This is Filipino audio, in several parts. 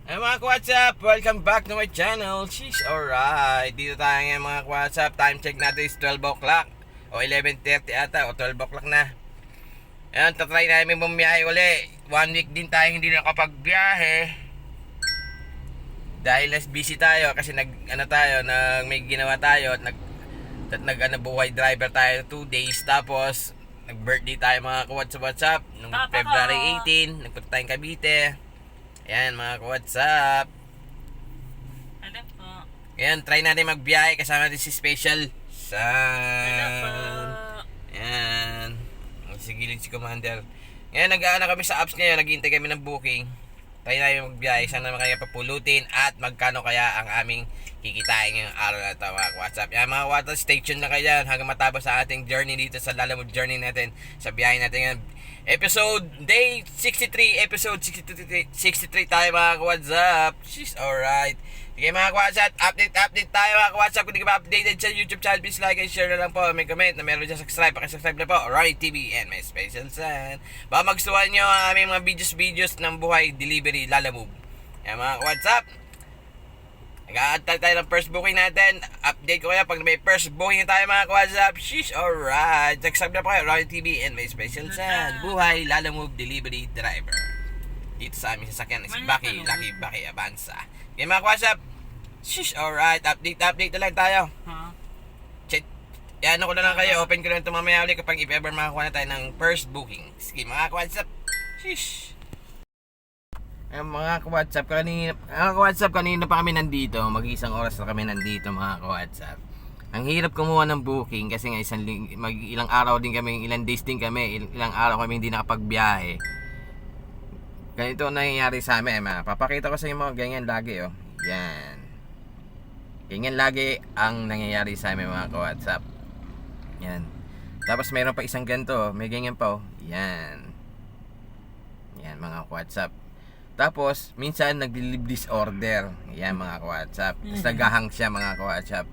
Ay mga WhatsApp, welcome back to my channel. She's alright. Dito tayo ngayon mga WhatsApp. Time check natin is 12 o'clock o 11:30 ata o 12 o'clock na. Ayan, tatry namin bumiyahe uli. 1 week din tayo hindi nakapagbiyahe. Dahil nas busy tayo kasi may ginawa tayo at buhay driver tayo 2 days. Tapos nag-birthday tayo mga WhatsApp nung February 18. Nagpunta tayong Cavite. Ayan mga WhatsApp. Ano po? Ayan, try natin magbiyahe kasama natin si Special Ano po? San. Ayan. Sigilid si Commander. Ngayon nag-aana kami sa apps ngayon. Naghihintay kami ng booking. Try natin magbiyahe. Sana naman kaya papulutin at magkano kaya ang aming kikitain ngayong araw na ito mga WhatsApp. Yan mga WhatsApp, stay tuned na kayo hanggang matapos sa ating journey dito sa Lalamove journey natin sa biyahe natin ngayon. Episode day 63, episode 63 tayo mga WhatsApp. She's alright. Okay mga WhatsApp, update tayo mga WhatsApp. Kung di ka pa updated sa YouTube channel, please like and share na lang po. May comment na meron dyan, subscribe. Pakisubscribe na po. Ronnie TV and my Special San. Baka magustuhan nyo ang aming mga videos ng buhay delivery Lalamove. Yan mga WhatsApp. Nag-aantay tayo ng first booking natin. Update ko kaya pag may first booking tayo mga WhatsApp. Sheesh, alright. Subscribe na po kayo. Ronnie TV and my Special San. Buhay Lalamove Delivery Driver. Dito sa aming sasakyan is Lucky Avanza. Okay mga WhatsApp. Sheesh, alright. Update na lang tayo. Ha? Check. Yan ako na lang kayo. Open ko lang ito mamaya ulit kapag if ever makakuha na tayo ng first booking. Sige mga WhatsApp. Sheesh. Mga ka-WhatsApp, kanina pa kami nandito. Mag-isang oras na kami nandito mga ka-WhatsApp. Ang hirap kumuha ng booking kasi nga ilang araw din kami, ilang days din kami, ilang araw kami hindi nakapagbiyahe. Ganito ang nangyayari sa amin. Papakita ko sa inyo mga ganyan lagi oh. Yan. Ganyan lagi ang nangyayari sa amin mga ka-WhatsApp. Yan. Tapos mayroon pa isang ganito, may ganyan pa oh. Yan. Yan mga ka-WhatsApp. Tapos, minsan nagli-leave disorder. Yan mga ka-WhatsApp. Tapos naghahang siya mga ka-WhatsApp.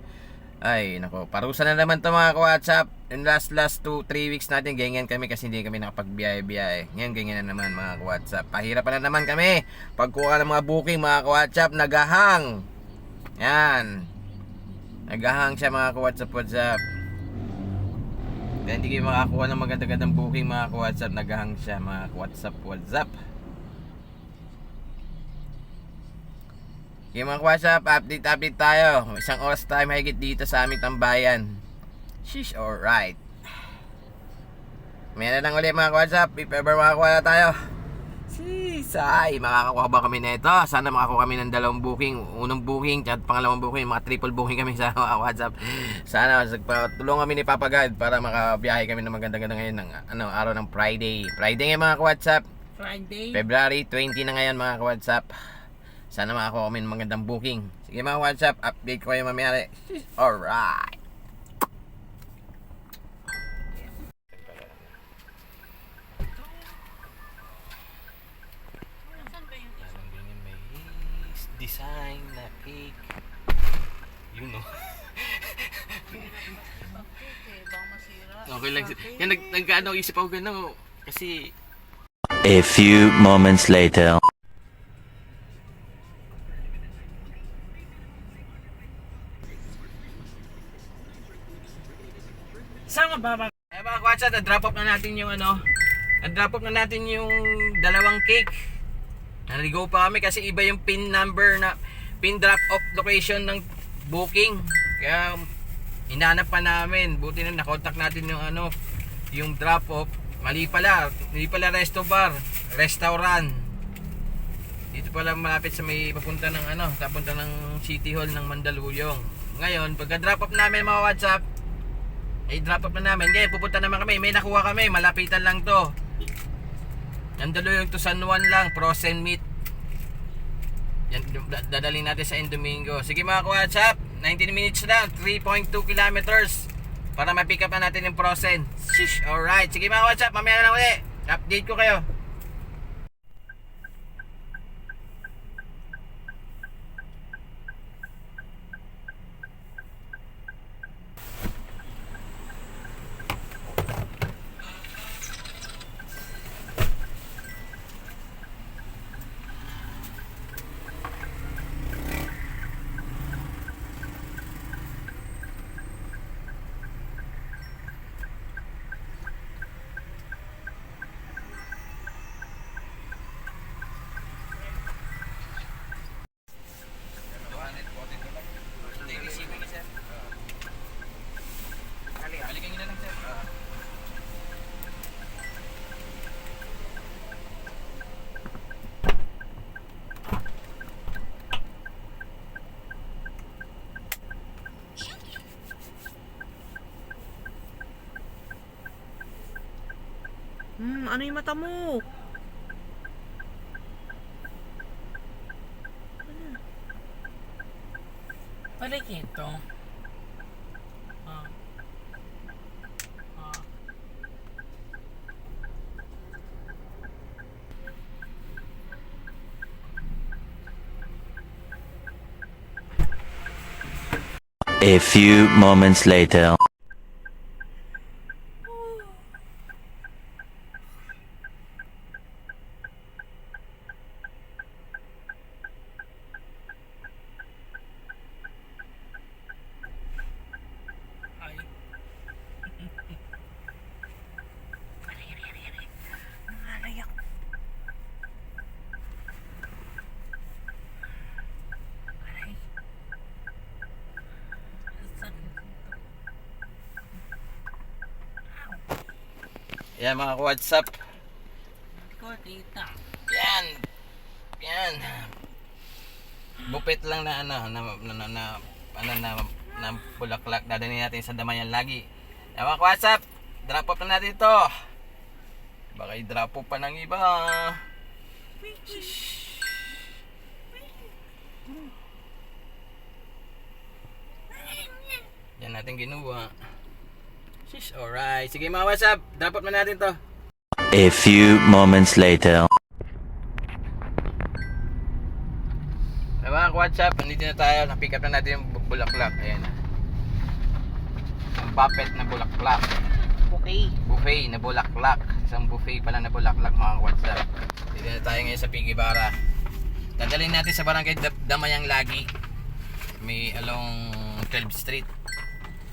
Ay, nako, parusa na naman to mga ka-WhatsApp. In last 2-3 weeks natin, ganyan kami kasi hindi kami nakapagbiyahe-biyahe. Ngayon, ganyan na naman mga ka-WhatsApp. Pahirapan na naman kami. Pagkuha ng mga booking mga ka-WhatsApp, naghahang. Yan. Naghahang siya mga ka-WhatsApp. Dahil hindi kayo makakuha ng maganda-gandang booking mga ka-WhatsApp, naghahang siya mga ka-WhatsApp. Okay mga WhatsApp, update tayo. Isang oras tayo mahigit dito sa aming tambayan. Sheesh, alright. May na lang ulit mga WhatsApp. If ever makakuha na tayo. Ay, makakakuha ba kami na ito? Sana makakuha kami ng dalawang booking. Unang booking, at pangalawang booking. Mga triple booking kami sa mga WhatsApp. Sana tulungan kami ni Papa God para makabiyahe kami ng maganda-ganda ngayon ng araw ng Friday. Friday ngayon mga WhatsApp. Friday? February 20 na ngayon mga WhatsApp. Sana makakuha kami ng magandang booking. Sige mga WhatsApp, update ko kayo mamaya. Alright. Nasaan ba yung isa? May design na cake. You know. Okay, baka masira. Okay lang. Yan, nag-ano, isip ako gano'n. Kasi A few moments later. Saan ka ba? ay mga WhatsApp, na-drop off na natin yung dalawang cake. Naligo pa kami kasi iba yung pin drop off location ng booking. Kaya hinanap pa namin. Buti na nakontak natin yung drop off. Mali pala restaurant. Dito pala malapit sa may papunta ng City Hall ng Mandaluyong. Ngayon, pagka-drop off namin mga WhatsApp, drop off na namin. Ngayon, pupunta naman kami. May nakuha kami. Malapitan lang to. Mandaluyong to San Juan lang. Frozen meat. Yan, dadalhin natin sa Domingo. Sige mga WhatsApp, 19 minutes lang. 3.2 kilometers. Para ma-pick up na natin yung frozen. Shish, alright. Sige mga WhatsApp, mamaya na lang ulit. Update ko kayo. Ano yung mata mo? Balik ito. Ah. Ah. A few moments later. Ay. Nangalay ako. Aray. Yan mga WhatsApp. Ikaw, tita. Yan. Yan. Bupit lang na ano na bulaklak. Dadalhin natin sa Damayan lagi. Yan mga WhatsApp. Drop off na natin ito. Baka i-drop off pa ng iba. Yan natin ginawa. Sheesh, alright. Sige mga WhatsApp. Drop off na natin to. A few moments later. Ay mga WhatsApp, nandito na tayo. Na-pick up na natin yung bulaklak. Ayan. Ang puppet na bulaklak. Okay. Buffet na bulaklak. Isang buffet pala na bulaklak mga WhatsApp. Dito na tayo ngayon sa Pigibara. Dadalhin natin sa barangay Damayang lagi. May along 12th Street.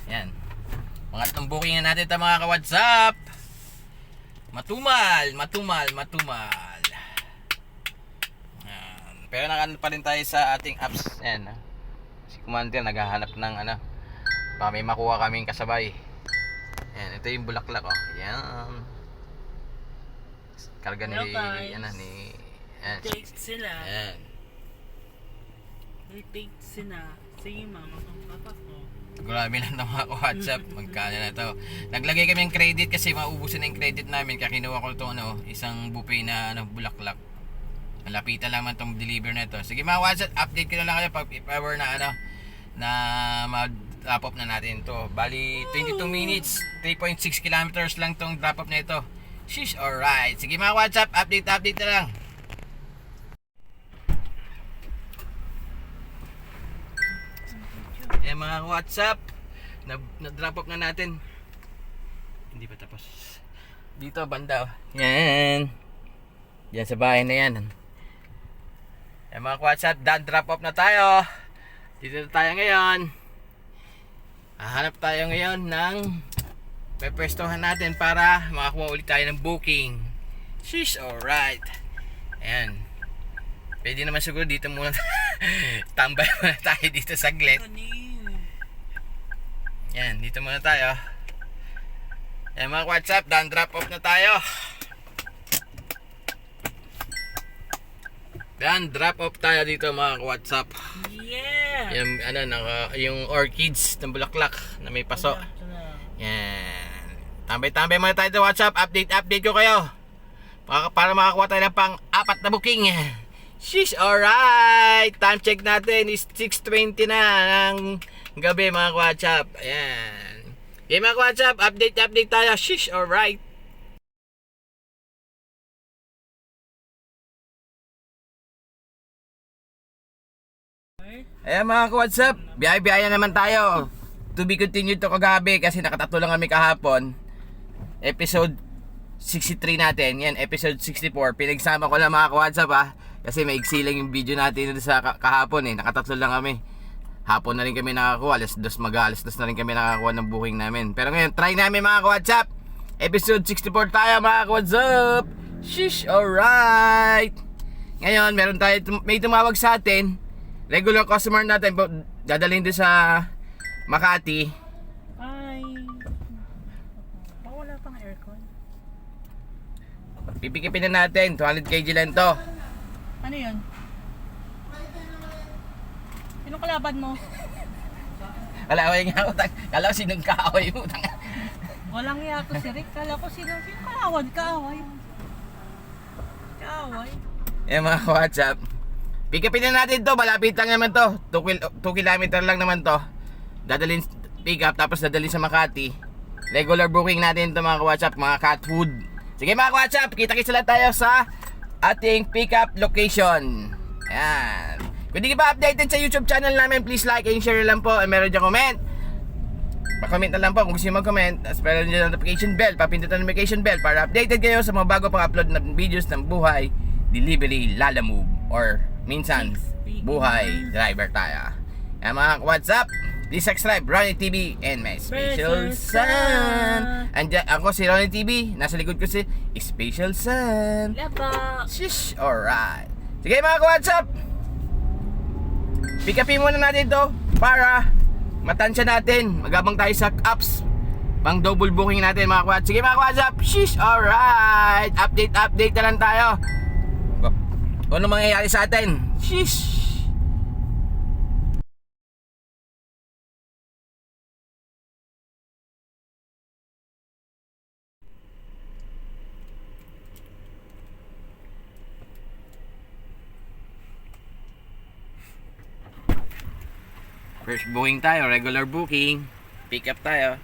Yan. Mga itong booking na natin ito mga ka-WhatsApp. Matumal. Yan. Pero nakano pa rin tayo sa ating apps. Yan. Si Commander naghahanap ng ano. Baka may makuha kaming kasabay. Yan, ito yung bulaklak oh. Yan. Karga ni Hello, guys. yan ni yan. Take sila. Yan. Take sila. Sige mama, ang papa ko. Grabe lang ng mga WhatsApp. Magkano na to. Naglagay kami ng credit kasi maubusan na yung credit namin. Kaya kinuha ko itong ano, isang buffet na ano, bulaklak. Malapitan naman itong deliver na ito. Sige mga WhatsApp, update ko na lang kayo pag if ever na ano, na mag-drop off na natin to. Bali 22 minutes, 3.6 kilometers lang tong drop off na ito. Sheesh, alright. Sige mga WhatsApp, update na lang. Mga WhatsApp, na-drop off na natin. Hindi pa tapos. Dito banda. Yan. Yan sa bahay na yan. Mga WhatsApp, drop off na tayo. Dito na tayo ngayon. Hahanap tayo ngayon ng pepwestohan natin para makakuha ulit tayo ng booking. Sheesh, alright. Ayan. Pwede naman siguro dito muna. Tambay muna tayo dito saglit. Yan, dito muna tayo. Yan mga WhatsApp, drop off na tayo. Yan, drop off tayo dito mga WhatsApp. Yeah! Yung, yung orchids ng bulaklak na may paso. Yan. Tambay-tambay muna tayo sa WhatsApp. Update ko kayo. Para makakuha tayo ng pang-4 na booking. Sheesh, alright. Time check natin is 6:20 na ng gabi mga WhatsApp. Ayan. Okay mga WhatsApp, update tayo. Sheesh, alright. Ayan mga WhatsApp, biyahe-biyahe naman tayo. To be continued to kagabi kasi nakatatlo lang kami kahapon. Episode 63 natin. Yan, episode 64. Pinagsama ko lang mga WhatsApp ha. Kasi maigsi lang yung video natin sa kahapon eh. Nakatatlo lang kami. Hapon na rin kami nakakuha. Alas 2 na rin kami nakakuha ng booking namin. Pero ngayon, try namin mga WhatsApp. Episode 64 tayo mga WhatsApp. Sheesh, alright. Ngayon, may tumawag sa atin. Regular customer natin. Dadalhin din sa Makati. Ay. Baka wala pang aircon. Pipikipin na natin. 200 kg lang to. Ano yun? Sino kalaban mo? Kalaway nga utang. Kalaw sinong kaaway utang. Walang iya to si Rick. Kala ko sino kaaway. Kaaway. Mga WhatsApp. Pick upin na natin to. Malapit lang naman to. 2 kilometer lang naman to. Dadalhin pick up tapos dadalhin sa Makati. Regular booking natin to mga WhatsApp. Mga cat food. Sige mga WhatsApp. Kita-kits lang tayo sa ating pick up location. Ayan. Kung di ka pa updated sa YouTube channel namin, please like and share lang po. Meron dyan comment. Pa-comment na lang po kung gusto nyo mag-comment. Tapos meron dyan notification bell. Papindutan ang notification bell para updated kayo sa mga bago pang upload na videos ng buhay, delivery, lalamove, or minsan, buhay, driver tayo. Ayan mga WhatsApp, please subscribe Ronnie TV and my Special Son. Andiyan, ako si Ronnie TV. Nasa likod ko si Special Son. Laba. Shish, alright. Sige mga WhatsApp, pick upin muna natin to para matansya natin. Magabang tayo sa apps pang double booking natin mga WhatsApp. Sige mga WhatsApp, shish, alright. Update na lang tayo kung ano mangyayari sa atin. Shish. First booking tayo, regular booking. Pick up tayo.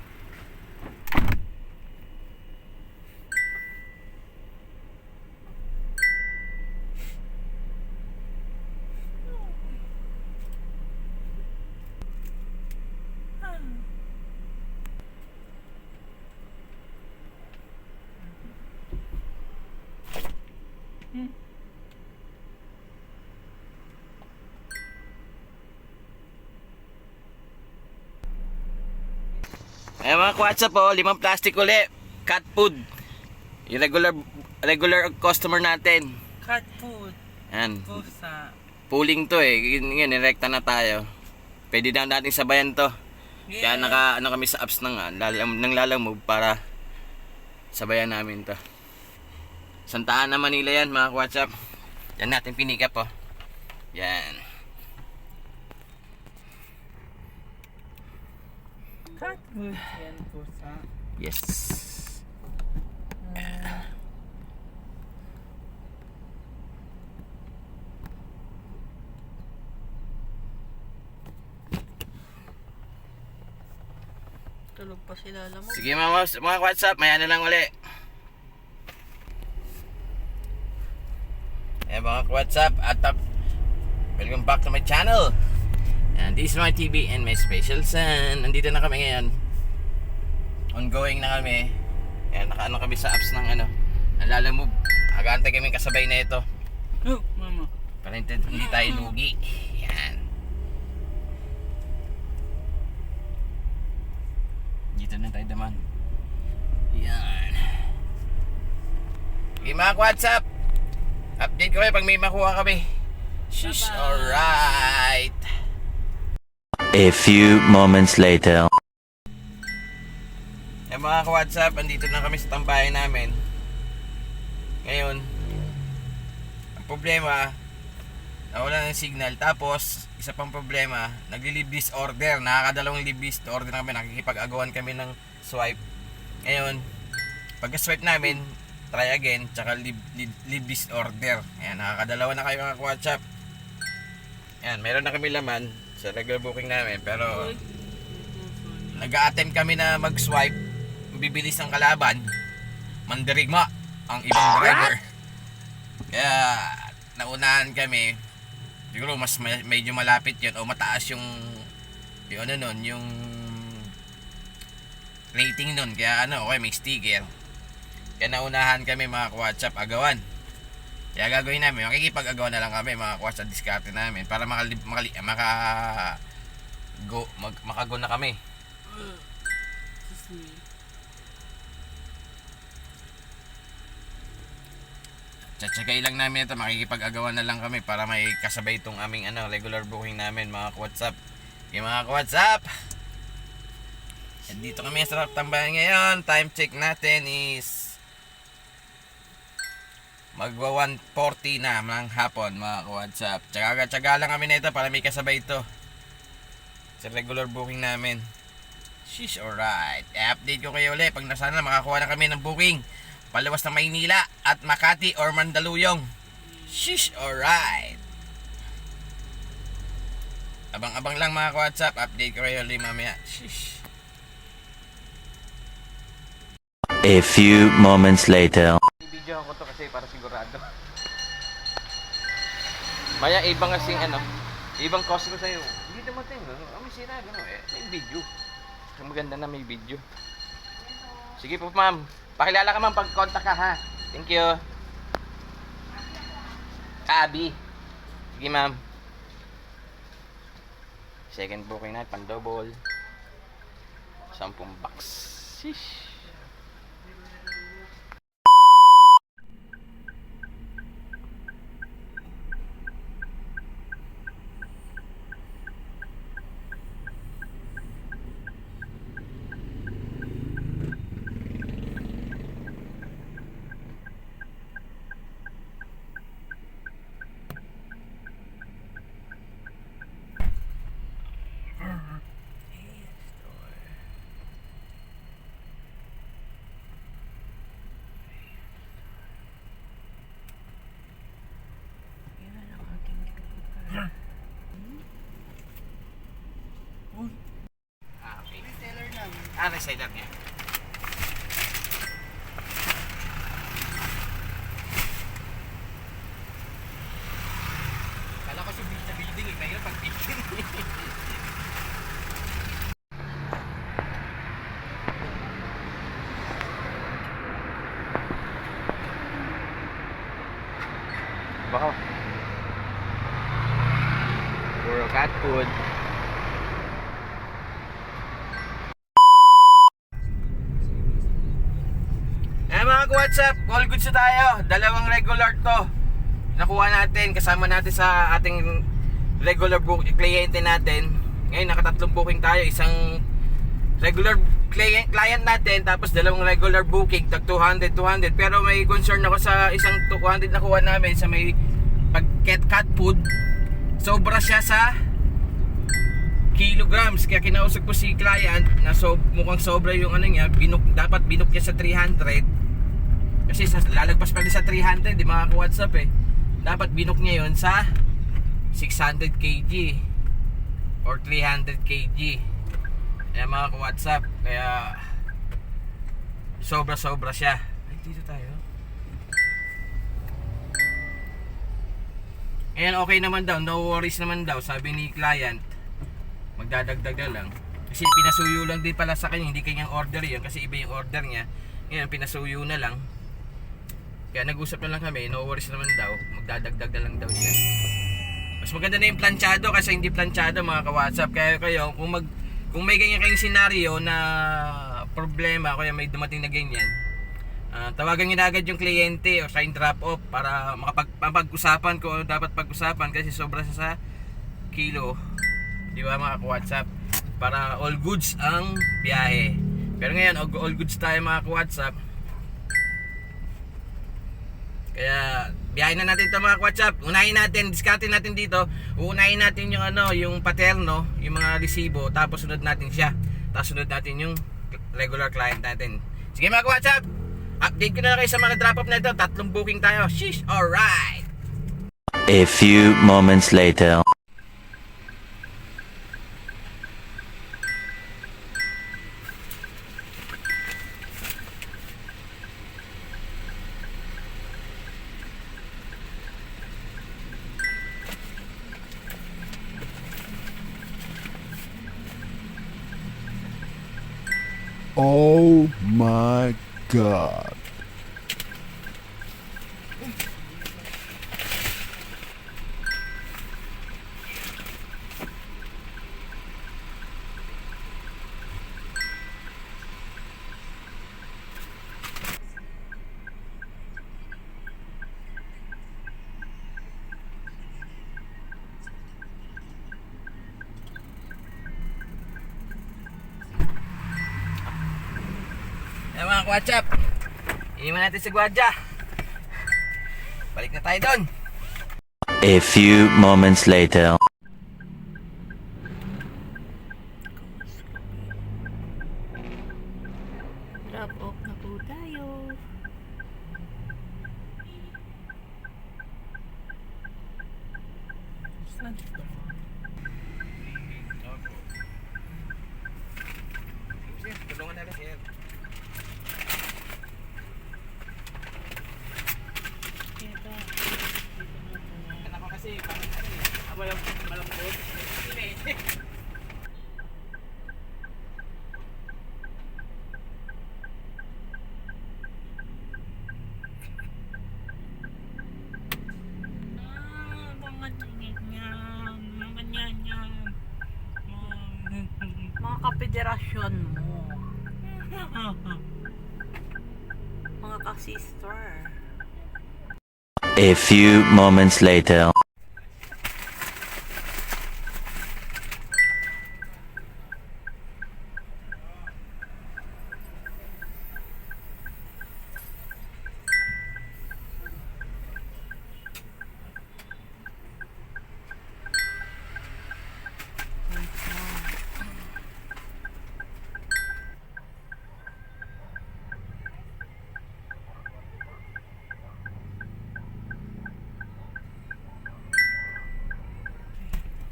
Eh mga WhatsApp po, 5 plastic uli. Cat food. Yung regular customer natin. Cat food. Yan. Pusa. Pooling to eh. Ngayon, nirekta na tayo. Pwede na natin sabayan to. Kaya ano kami sa apps ng lalamove para sabayan namin to. Santa Ana, Manila yan mga WhatsApp. Yan natin pinikap po. Yan. Cat food. Yan pusa. Yes. Tulog pa sila, alam mo. Sige mga WhatsApp, maya na lang uli. Eh mga WhatsApp, welcome back to my channel. And this is my TV and my Special Son. Nandito na kami ngayon. Ongoing na kami. Ayan, nakaano kami sa apps ng Lalamove. Agaantay kami kasabay na ito. Oh, mama. Para hindi tayo lugi. Yan. Dito na tayo daman. Yan. Okay mga WhatsApp, update ko kayo pag may makuha kami. Shush, alright. A few moments later. Eh mga ka-WhatsApp, andito na kami sa tambayan namin. Ngayon, ang problema, nawala ng signal. Tapos, isa pang problema, nagli-leave disorder. Nakakadalawang leave disorder namin. Nakikipag-agawan kami ng swipe. Ngayon, pagka-swipe namin, try again, tsaka leave disorder. Ayan, nakakadalawa na kayo mga ka-WhatsApp. Ayan, meron na kami laman sa regular booking namin. Pero, nag-a-attempt kami na mag-swipe. Bibilis ang kalaban. Mandirigma ang ibang driver. Kaya, naunahan kami. Siguro mas medyo malapit yun o mataas yung yung rating nun. Kaya okay, may sticker. Kaya naunahan kami mga WhatsApp agawan. Kaya gagawin namin, makikipag-agawan na lang kami mga WhatsApp, diskarte namin para makago na kami. Tsatsagay lang namin ito, makikipag-agawan na lang kami para may kasabay itong aming regular booking namin mga WhatsApp. Okay mga WhatsApp, dito kami sa tambayan ngayon. Time check natin is magwa 1:40 na ng hapon mga WhatsApp. Tsaga lang kami na ito para may kasabay ito sa regular booking namin. Sheesh, alright. I-update ko kayo ulit pag nasana makakuha na kami ng booking. Paluwas ng Maynila at Makati or Mandaluyong. Sheesh, alright. Abang-abang lang mga ka-WhatsApp. Update ko kayo ulit mamaya. Sheesh. A few moments later. I-video ko to kasi para sigurado. Maya, ibang kasing ibang cost ko sa'yo. Hindi naman tayo, may sira, may video. Maganda na may video. Sige po, ma'am. Pakilala ka, ma'am, pag-contact ka, ha. Thank you. Abi. Sige, ma'am. Second booking na, pan-double. 10 bucks. Sheesh. Okay. Reseller namin. Reseller niya. Kala ko sa building eh. Kaya pag building. Baka. Puro cat food. Mga ka-WhatsApp, all goods na tayo. Dalawang regular to. Nakuha natin, kasama natin sa ating regular kliyente natin. Ngayon, nakatatlong booking tayo. Isang regular client natin, tapos dalawang regular booking, tag 200. Pero may concern ako sa isang 200 nakuha namin sa may cat food. Sobra siya sa kilograms. Kaya kinausap ko si client na mukhang sobra yung niya. Dapat binuk niya sa 300. Kasi lalagpas pa rin sa 300, di mga ka-WhatsApp eh. Dapat binuk niya yon sa 600 kg or 300 kg. Kaya mga ka-WhatsApp, kaya sobra siya. Ay, dito tayo. Ayan, okay naman daw, no worries naman daw, sabi ni client. Magdadagdag na lang. Kasi pinasuyo lang din pala sa kanya, hindi kanyang order yun, kasi iba yung order niya. Ngayon, pinasuyo na lang. Kaya nag-usap na lang kami, no worries naman daw, magdadagdag na lang daw siya. Mas maganda na yung planchado kasi hindi planchado mga ka-WhatsApp. Kaya kayo, kung may ganyan kayong senaryo na problema, kaya may dumating na ganyan, tawagan nyo na agad yung kliyente o sign drop off para makapag-usapan kung dapat pag-usapan kasi sobra sa kilo. Di ba mga ka-WhatsApp? Para all goods ang biyahe. Pero ngayon, all goods tayo mga ka-WhatsApp. Kaya biyahe na natin ito mga ka-WhatsApp. Unahin natin, discardin natin dito. Uunahin natin yung yung paterno, yung mga resibo, tapos sunod natin siya. Tapos sunod natin yung regular client natin. Sige mga ka-WhatsApp, update ko na lang kayo sa mga drop off na ito. 3 booking tayo. Sheesh, alright. A few moments later. Oh my God. Ayan mga ka-WhatsApp, iniwan natin si Gwadya. Balik na tayo doon. A few moments later. Nandito mo. Opo. Sir, tulungan na lang, sir. Kita. Anak ko kasi, parang ano eh, malambot. Hindi. Mga ganyan. Mga kapederasyon mo. Mga ka-sister. A few moments later.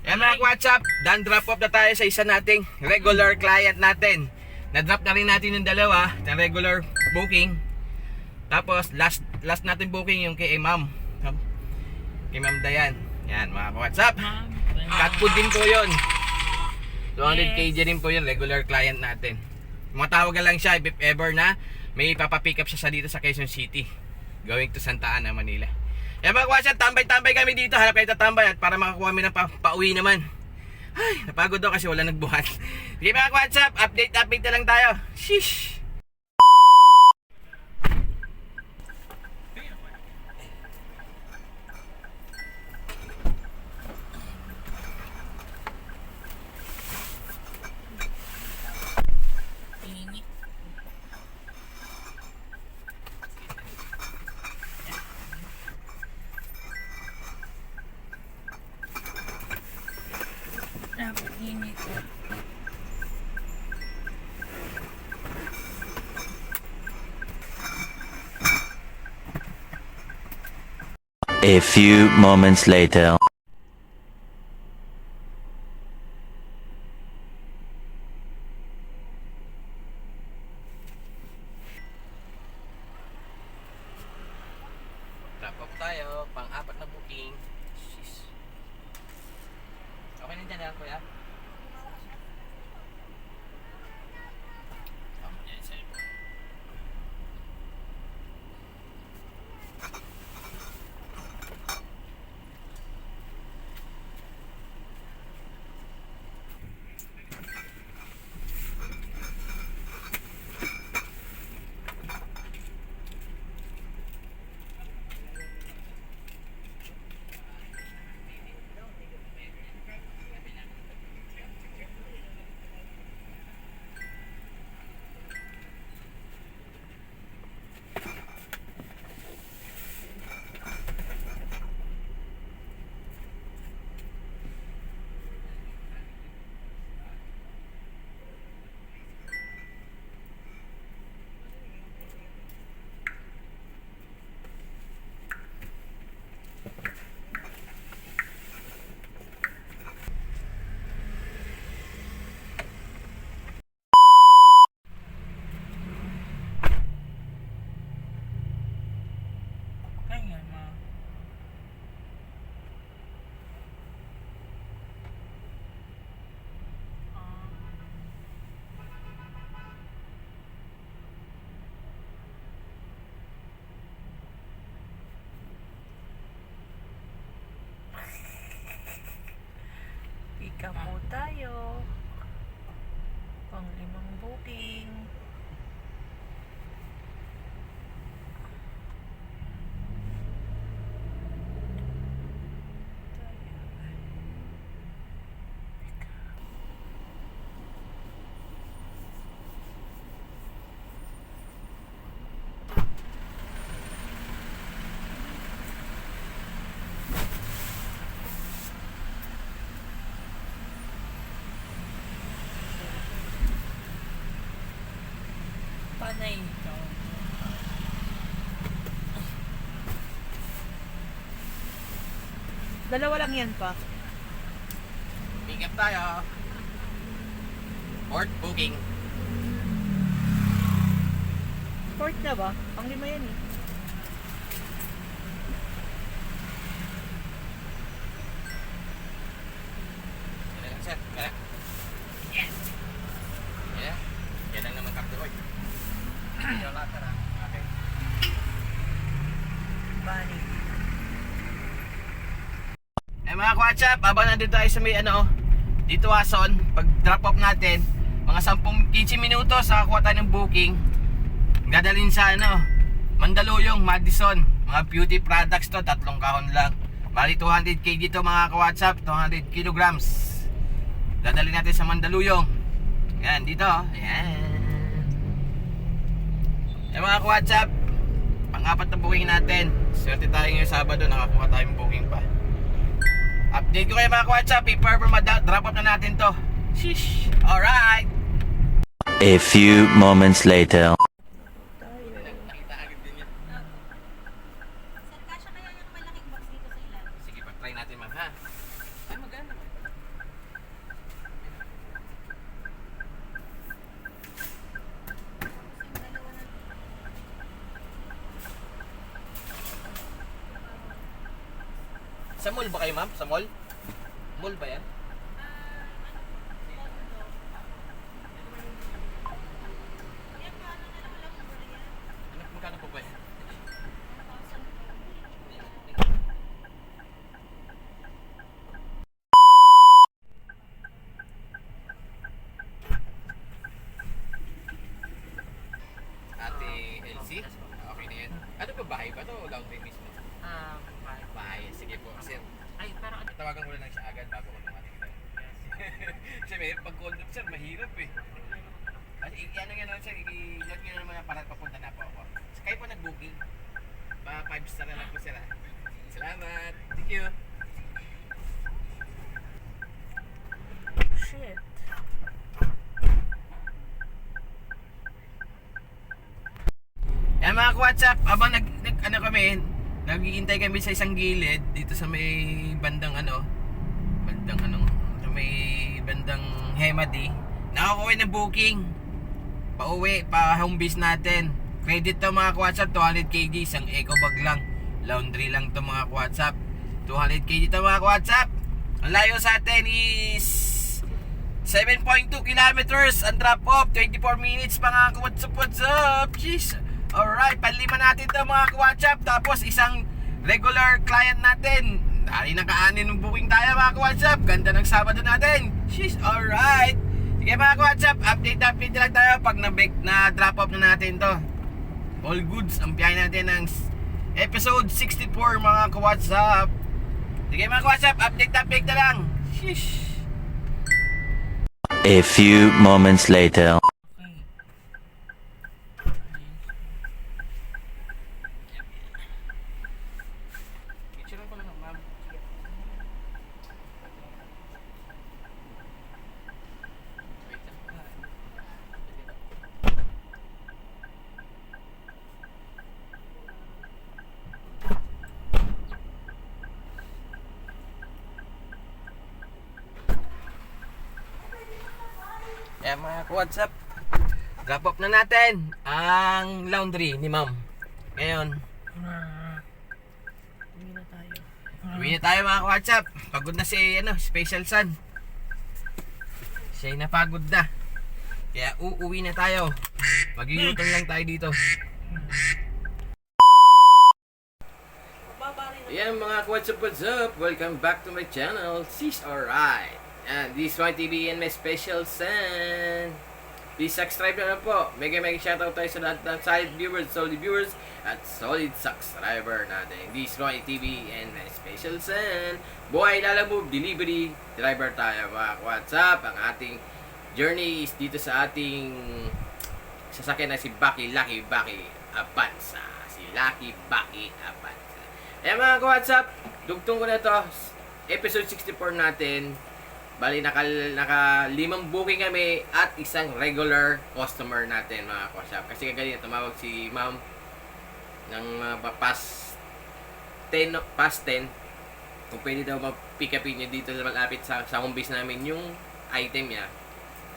Yan mga WhatsApp, done drop off na tayo sa isa nating regular client natin. Na-drop na rin natin yung dalawa na regular booking. Tapos last natin booking yung kay Ma'am. Kay Ma'am Dayan. Yan mga WhatsApp. Cat food din po yun. 200 kg din po yun, regular client natin. Matawagan lang siya if ever na may ipapapick up siya sa dito sa Quezon City. Going to Santa Ana, Manila. Yan mga WhatsApp, tambay-tambay kami dito. Hanap kayo tatambay at para makakuha kami ng pauwi naman. Ay, napagod daw kasi wala nagbuhat. Sige mga WhatsApp, update na lang tayo. Sheesh! Init. A few moments later. Drop off tayo, pang-apat na booking. Sheesh. Okay na dyan kuya? Yan, sir. Kaya ma. Ika po tayo. Pang-limang booking. Panay ito. Dalawa lang yan pa. Pick up tayo. Port booking. Port na ba? Pang 5 yan eh. Yan lang, sir. Kaya. Yes. Yeah. Yan lang naman kapto, oy. Yan lang, sir, ha? Okay. Bani. Eh mga ka-WhatsApp, habang nandito tayo sa may dito Wason, pag drop off natin, mga 10-15 minutos nakakuha tayo ng booking. Dadalhin sa Mandaluyong, Madison. Mga beauty products to, 3 kahon lang. Bali 200 kg dito mga ka-WhatsApp, 200 kilograms. Dadalhin natin sa Mandaluyong. Yan, dito. Yan. Eh mga ka-WhatsApp, pang-apat na booking natin. Swerte tayo ngayong Sabado, nakakuha tayong booking pa. Update ko kayo mga ka-WhatsApp, i-perform drop off na natin to. Sheesh. Alright. A few moments later. Nakita agad din yan. Sir, kasya kaya yung malaking box dito sa ilalim? Sige, pag-try natin ma'am ha. Ay, maganda naman. Sa mall ba kayo ma'am? Sa mall? Mall ba yan? Magkano po ba yan? Ate Elsie? Okay na yan. Ano ba, bahay ba to o laundry mismo? Bahay. Sige po, sir. Ay, pero Tawagan ko na lang siya agad bago ko tumating ito. Kasi may pag-conduct sir, mahirap eh. Kasi ano yan lang sir, i-log nyo na naman para papunta na po ako. So, kayo po nag-booking. Ba 5 star na lang po sir ha. Salamat. Thank you. Shit. Yan mga ka-WhatsApp, habang nag-iintay kami sa isang gilid dito sa may bandang sa may bandang Hemadi. Nakakuha ng booking. Pauwi, pa home base natin. Credit to mga ka-WhatsApp, 200 kg, isang eco bag lang. Laundry lang to mga ka-WhatsApp. 200 kg to mga ka-WhatsApp. Ang layo sa atin is 7.2 kilometers. Ang drop off, 24 minutes mga ka-WhatsApp. What's up? Jeez. Alright, panlima natin to mga ka-WhatsApp. Tapos isang regular client natin. Dali naka-anin ng booking tayo mga ka-WhatsApp. Ganda ng Sabado natin. Sheesh, alright. Sige mga ka-WhatsApp, update lang tayo pag na drop off na natin to. All goods, ampiyahin natin ng episode 64 mga ka-WhatsApp. Sige mga ka-WhatsApp, update na lang. Sheesh. A few moments later. Picture ko lang ma'am. Wait lang. Mga ka-WhatsApp, drop off na natin ang laundry ni ma'am. Ngayon, Uwi na tayo. uwi na tayo mga ka-WhatsApp. Pagod na si Special Sun. Siya'y napagod na. Kaya uuwi na tayo. Mag-u-turn lang tayo dito. Ayan mga ka-WhatsApp, what's up? Welcome back to my channel. She's alright. And this is my TV and my Special Sun. Please subscribe na po. Mega shoutout tayo sa lahat ng solid viewers at solid subscriber natin. This is my TV and my Special Sun. Buhay Lalamove Delivery Driver tayo mga ka-WhatsApp. Ang ating journey is dito sa ating sasakyan na si Lucky Baki Avanza. Si Lucky Baki Avanza. Eh mga ka-WhatsApp, dugtong ko na to. Episode 64 natin. Bali, naka 5 booking kami at isang regular customer natin mga ka-WhatsApp. Kasi kagaling tumawag si ma'am ng past 10. kung pwede daw mag-pick upin niya dito na malapit sa home base namin yung item niya.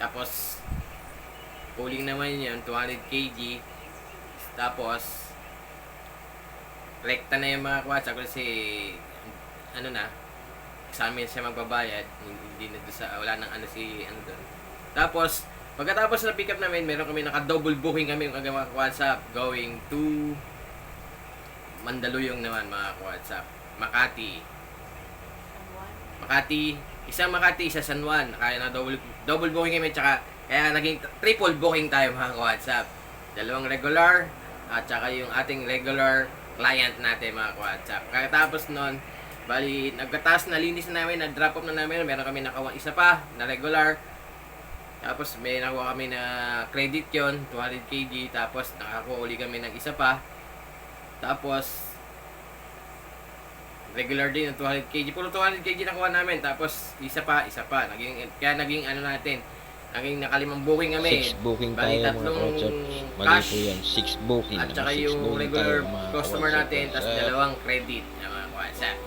Tapos, pulling naman yun, 200 kg. Tapos, rekta na yung mga kwatsa kasi, ano na, sa amin siya magbabayad. Hindi na doon sa, wala nang ano si, ano doon. Tapos, pagkatapos na pick up namin, meron kami naka-double booking kami yung mga WhatsApp going to Mandaluyong naman mga WhatsApp. Makati, isang Makati, isa San Juan. Kaya na double booking kami, tsaka kaya naging triple booking tayo mga WhatsApp. Dalawang regular at tsaka yung ating regular client natin mga WhatsApp. Kaya tapos nun, bali, nagkataas na linis na namin, na-drop off na namin, meron kami nakawa isa pa na regular. Tapos may nakuha kami na credit yon 200 kg. Tapos nakakuha uli kami ng isa pa. Tapos regular din ng 200 kg. Puro 200 kg nakuha namin. Tapos isa pa. Kaya naging ano natin. Naging nakalimang booking kami. 6 booking Bali, tayo mga tatlong kawatsap. Mali cash. po yan. 6 booking. At saka Six yung booking regular tayo, mga customer kawatsap. natin. Tapos dalawang credit na mga WhatsApp.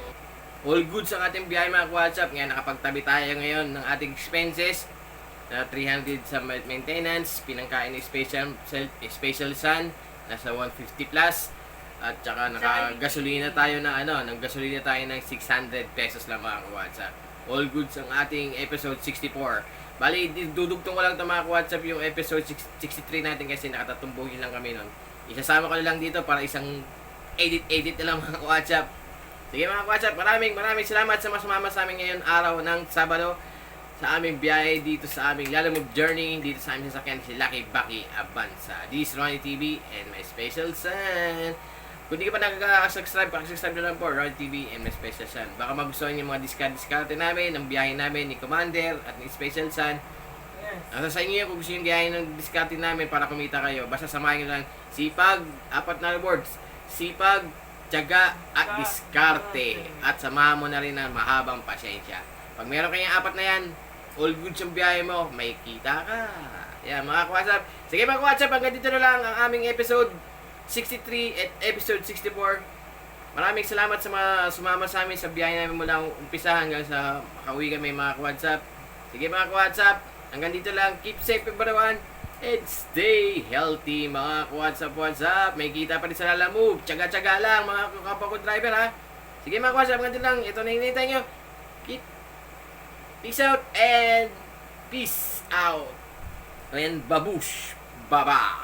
All good sa ating biyahe mga WhatsApp. Ngayon nakapagtabi tayo ngayon ng ating expenses. Na 300 sa maintenance, pinangkain ng special sun, nasa 150 plus, at saka naka-gasolina tayo na ng gasolina tayo ng 600 pesos lang mga WhatsApp. All goods ang ating episode 64. Bali, dudugtong ko lang ito mga WhatsApp yung episode 63 natin kasi nakatatumbugin lang kami nun. Isasama ko na lang dito para isang edit na lang mga WhatsApp. Sige mga WhatsApp, maraming salamat sa sumama sa amin ngayon araw ng Sabado sa aming biyahe dito sa aming Lalamove Journey dito sa aming sasakyan si Lucky Bucky Abanza. This is Ronnie TV and my special son. Kung di ka pa nakaka-subscribe, pakisubscribe na lang po Ronnie TV and my special son. Baka magustuhan yung mga discard namin, ng biyahe namin ni Commander at ni Special Son. Nasa sa inyo kung gusto yung biyahe ng discard namin para kumita kayo. Basta samahin nyo lang sipag, 4 na rewards. Sipag, tiyaga at diskarte. At samahan mo na rin ng mahabang pasyensya. Pag meron kayong 4 na yan, all good sa biyahe mo, may kita ka. Yan mga WhatsApp. Sige mga WhatsApp, hanggang dito na lang ang aming episode 63 at episode 64. Maraming salamat sa mga sumama sa amin sa biyahe namin mula umpisa hanggang sa makauwi kami mga WhatsApp. Sige mga WhatsApp, hanggang dito lang. Keep safe everyone and stay healthy mga WhatsApp. May kita pa rin sa Lalamove. Tsaga-tsaga lang mga kapwa ko driver ha. Sige mga WhatsApp, hanggang dito lang. Ito na hinihintay nyo. Peace out and peace out. And babush. Baba.